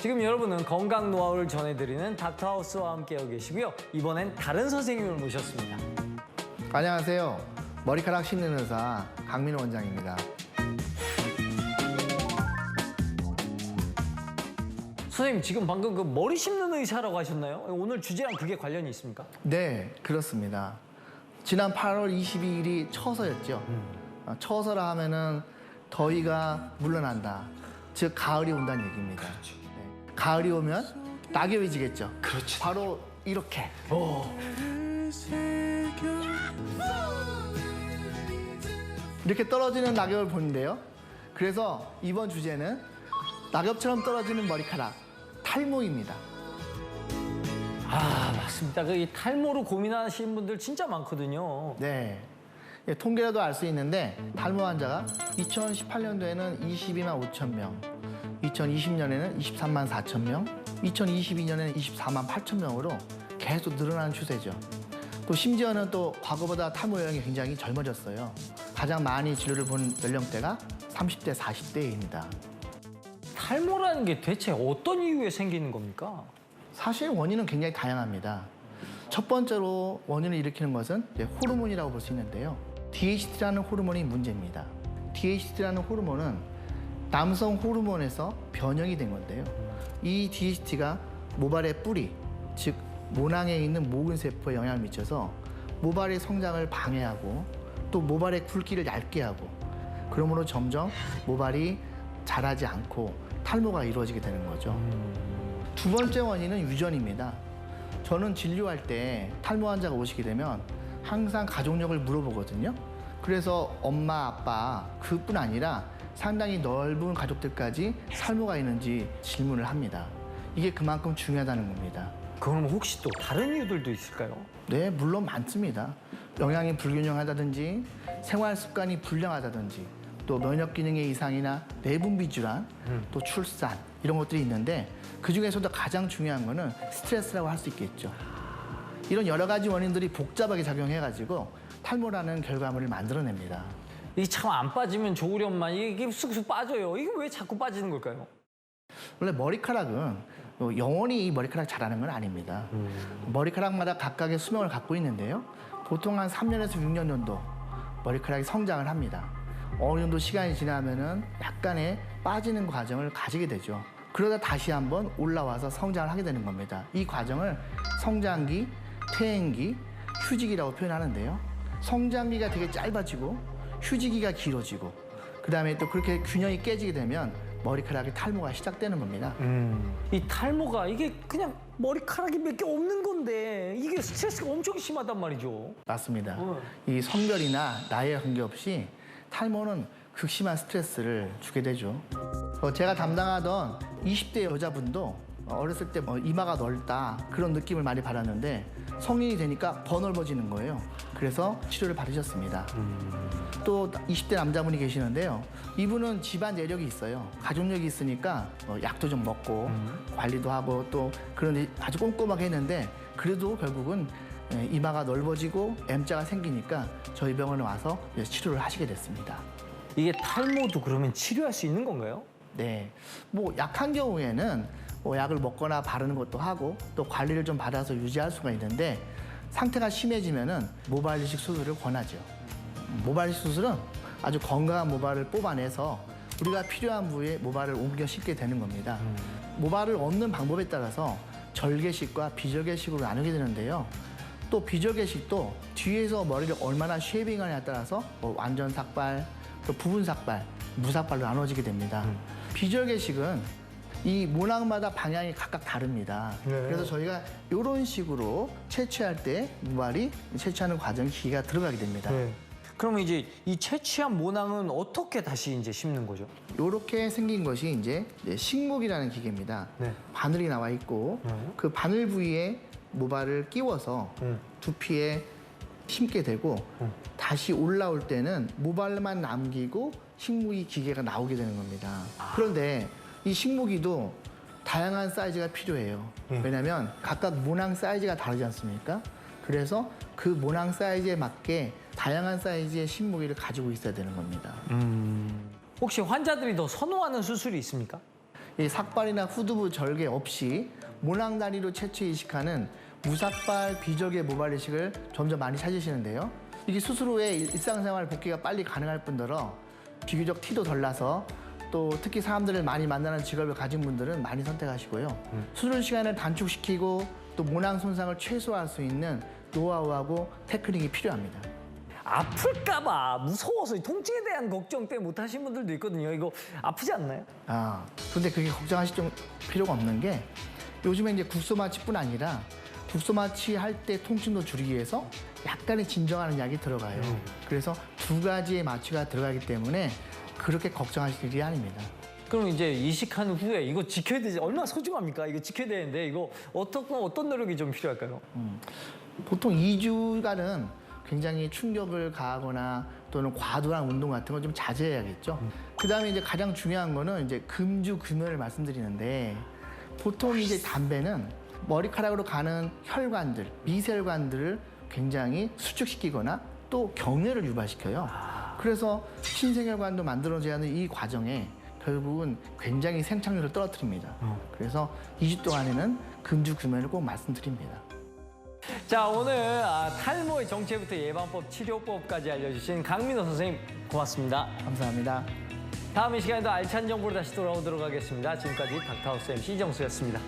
지금 여러분은 건강 노하우를 전해드리는 닥터하우스와 함께하고 계시고요. 이번엔 다른 선생님을 모셨습니다. 안녕하세요. 머리카락 씹는 의사 강민호 원장입니다. 선생님, 지금 방금 그 머리 씹는 의사라고 하셨나요? 오늘 주제랑 그게 관련이 있습니까? 네, 그렇습니다. 지난 8월 22일이 처서였죠. 처서라 하면은 더위가 물러난다. 즉 가을이 온다는 얘기입니다. 네. 가을이 오면 낙엽이 지겠죠. 그렇지. 바로 이렇게. 이렇게 떨어지는 낙엽을 보는데요. 그래서 이번 주제는 낙엽처럼 떨어지는 머리카락, 탈모입니다. 아, 맞습니다. 이 탈모로 고민하시는 분들 진짜 많거든요. 네. 예, 통계라도 알 수 있는데 탈모 환자가 2018년도에는 22만 5천 명, 2020년에는 23만 4천 명, 2022년에는 24만 8천 명으로 계속 늘어나는 추세죠. 또 심지어는 또 과거보다 탈모 연령이 굉장히 젊어졌어요. 가장 많이 진료를 본 연령대가 30대, 40대입니다. 탈모라는 게 대체 어떤 이유에 생기는 겁니까? 사실 원인은 굉장히 다양합니다. 첫 번째로 원인을 일으키는 것은 호르몬이라고 볼 수 있는데요. DHT라는 호르몬이 문제입니다. DHT라는 호르몬은 남성 호르몬에서 변형이 된 건데요. 이 DHT가 모발의 뿌리, 즉 모낭에 있는 모근세포에 영향을 미쳐서 모발의 성장을 방해하고 또 모발의 굵기를 얇게 하고 그러므로 점점 모발이 자라지 않고 탈모가 이루어지게 되는 거죠. 두 번째 원인은 유전입니다. 저는 진료할 때 탈모 환자가 오시게 되면 항상 가족력을 물어보거든요. 그래서 엄마, 아빠 그뿐 아니라 상당히 넓은 가족들까지 탈모가 있는지 질문을 합니다. 이게 그만큼 중요하다는 겁니다. 그럼 혹시 또 다른 이유들도 있을까요? 네, 물론 많습니다. 영양이 불균형하다든지 생활 습관이 불량하다든지 또 면역 기능의 이상이나 내분비 질환, 또 출산 이런 것들이 있는데 그중에서도 가장 중요한 거는 스트레스라고 할 수 있겠죠. 이런 여러 가지 원인들이 복잡하게 작용해가지고 탈모라는 결과물을 만들어냅니다. 이게 참 안 빠지면 좋으련만 이게 쑥쑥 빠져요. 이게 왜 자꾸 빠지는 걸까요? 원래 머리카락은 영원히 이 머리카락 자라는 건 아닙니다. 머리카락마다 각각의 수명을 갖고 있는데요. 보통 한 3년에서 6년 정도 머리카락이 성장을 합니다. 어느 정도 시간이 지나면은 약간의 빠지는 과정을 가지게 되죠. 그러다 다시 한번 올라와서 성장을 하게 되는 겁니다. 이 과정을 성장기, 퇴행기, 휴지기라고 표현하는데요. 성장기가 되게 짧아지고 휴지기가 길어지고 그다음에 또 그렇게 균형이 깨지게 되면 머리카락의 탈모가 시작되는 겁니다. 이 탈모가 이게 그냥 머리카락이 몇 개 없는 건데 이게 스트레스가 엄청 심하단 말이죠. 맞습니다. 이 성별이나 나이에 관계없이 탈모는 극심한 스트레스를 주게 되죠. 제가 담당하던 20대 여자분도 어렸을 때 이마가 넓다 그런 느낌을 많이 받았는데 성인이 되니까 더 넓어지는 거예요. 그래서 치료를 받으셨습니다. 또 20대 남자분이 계시는데요. 이분은 집안 내력이 있어요. 가족력이 있으니까 약도 좀 먹고 관리도 하고 또 그런 아주 꼼꼼하게 했는데 그래도 결국은 이마가 넓어지고 M자가 생기니까 저희 병원에 와서 치료를 하시게 됐습니다. 이게 탈모도 그러면 치료할 수 있는 건가요? 네, 뭐 약한 경우에는 약을 먹거나 바르는 것도 하고 또 관리를 좀 받아서 유지할 수가 있는데 상태가 심해지면은 모발 이식 수술을 권하죠. 모발 이식 수술은 아주 건강한 모발을 뽑아내서 우리가 필요한 부위에 모발을 옮겨 싣게 되는 겁니다. 모발을 얻는 방법에 따라서 절개식과 비절개식으로 나누게 되는데요. 또 비절개식도 뒤에서 머리를 얼마나 쉐이빙하냐에 따라서 완전 삭발, 또 부분 삭발, 무삭발로 나눠지게 됩니다. 비절개식은 이 모낭마다 방향이 각각 다릅니다. 네. 그래서 저희가 이런 식으로 채취할 때 모발이 채취하는 과정 기계가 들어가게 됩니다. 그러면 이제 이 채취한 모낭은 어떻게 다시 이제 심는 거죠? 이렇게 생긴 것이 이제 식목이라는 기계입니다. 네. 바늘이 나와 있고 그 바늘 부위에 모발을 끼워서 두피에 심게 되고 다시 올라올 때는 모발만 남기고 식무기 기계가 나오게 되는 겁니다. 그런데 이 식무기도 다양한 사이즈가 필요해요. 왜냐하면 각각 모낭 사이즈가 다르지 않습니까? 그래서 그 모낭 사이즈에 맞게 다양한 사이즈의 식무기를 가지고 있어야 되는 겁니다. 혹시 환자들이 더 선호하는 수술이 있습니까? 이 삭발이나 후두부 절개 없이 모낭다리로 채취 이식하는 무삭발 비절개 모발 이식을 점점 많이 찾으시는데요. 이게 수술 후에 일상생활 복귀가 빨리 가능할 뿐더러 비교적 티도 덜 나서 또 특히 사람들을 많이 만나는 직업을 가진 분들은 많이 선택하시고요. 수술 시간을 단축시키고 또 모낭 손상을 최소화할 수 있는 노하우하고 테크닉이 필요합니다. 아플까봐 무서워서 이 통증에 대한 걱정 때문에 못 하시는 분들도 있거든요. 이거 아프지 않나요? 근데 그게 걱정하실 필요가 없는 게 요즘에 이제 국소마취뿐 아니라 국소마취 할 때 통증도 줄이기 위해서 약간의 진정하는 약이 들어가요. 그래서 두 가지의 마취가 들어가기 때문에 그렇게 걱정하실 일이 아닙니다. 그럼 이제 이식한 후에 이거 지켜야 되지. 얼마나 소중합니까? 이거 지켜야 되는데 이거 어떤 노력이 좀 필요할까요? 보통 2주간은 굉장히 충격을 가하거나 또는 과도한 운동 같은 거 좀 자제해야겠죠. 그다음에 이제 가장 중요한 거는 이제 금주 금연을 말씀드리는데 보통 이제 담배는 머리카락으로 가는 혈관들, 미세혈관들을 굉장히 수축시키거나 또 경련을 유발시켜요. 그래서 신생혈관도 만들어져야 하는 이 과정에 결국은 굉장히 생착률을 떨어뜨립니다. 그래서 2주 동안에는 금주 금연을 꼭 말씀드립니다. 자, 오늘 탈모의 정체부터 예방법, 치료법까지 알려주신 강민호 선생님 고맙습니다. 감사합니다. 다음 이 시간에도 알찬 정보로 다시 돌아오도록 하겠습니다. 지금까지 닥터하우스 MC 이정수였습니다.